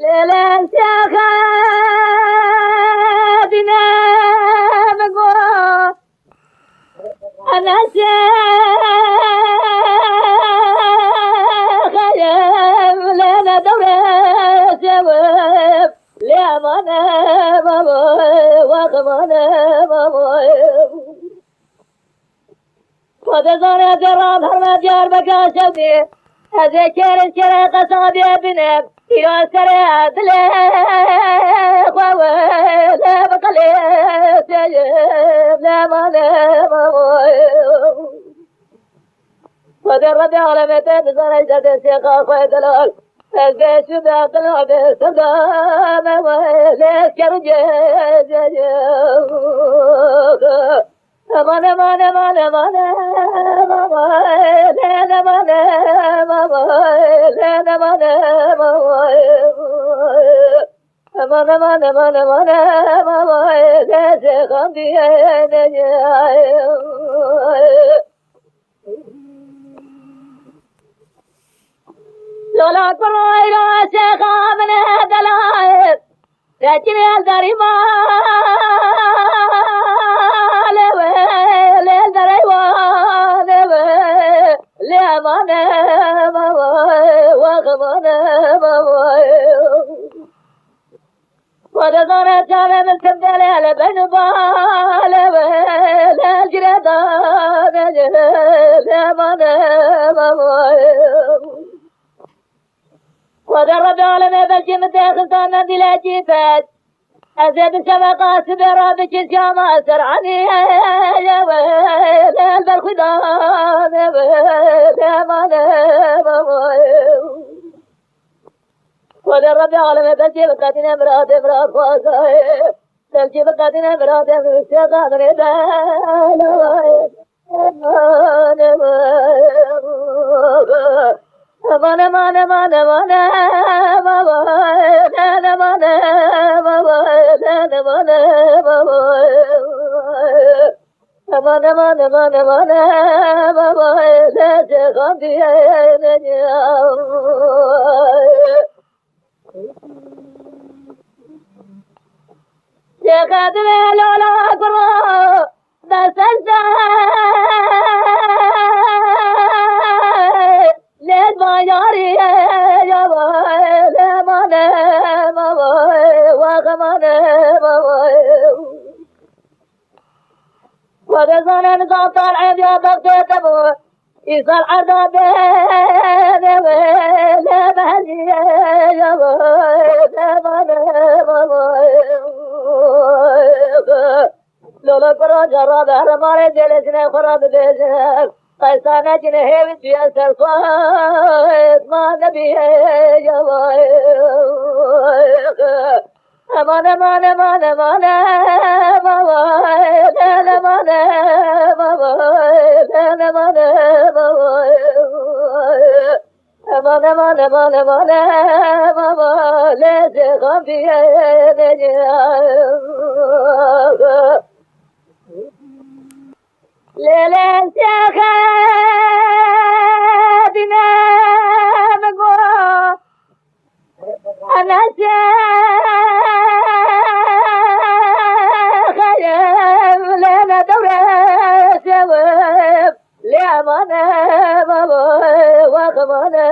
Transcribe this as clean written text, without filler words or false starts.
ليلة خادنا مقوى أنا خيم لنا دورة شباب لأمانة بابا وخمانة بابا وتزار جرام هرم جار بكا شوقي هذا كير قصادي بنام يا سريع دليق ولا بقلي سيب لا مانا ودرب على متى زريت الشيخ خويدلال البيت باقل عبد صدام وليس كرجاج أمان أمان أمان أمان أمان أمان أمان أمان لولا كل إلى شيخ من دلائل لكن الدري ما ودرت على من تبدل على بن باله لا جردان لا ودرب على ما بلجي متاخذ ثانا دي لا جيفات أزيد سبقات برابك الجامعة سرعني يا ويل البرخدان يا ويل ودرب على ما بلجي بقاتنا مراد خواساي بلجي بقاتنا مراد مستقاد ردان أمان أمان أمان أمان أمان أمان أمان أمان أمان لا تخافي يا قادر لا قرا بس ليت ما ياري يا ويل ما وغمانه ورزانا نظام طالع يا بغداد ابو يصل عذاب يا ويل بهدي يا ويل لولا برا جرى بحر ماري جلسنا خراب بيجر قيسانا جنهي بيسر صوت ما نبي يا أمان أمان أمان أمان أمان أمان أمان أمان أمان لا تخافي ليلة خادنا مقوى أنا خيم لنا دورة شباب لأمانة وخمانة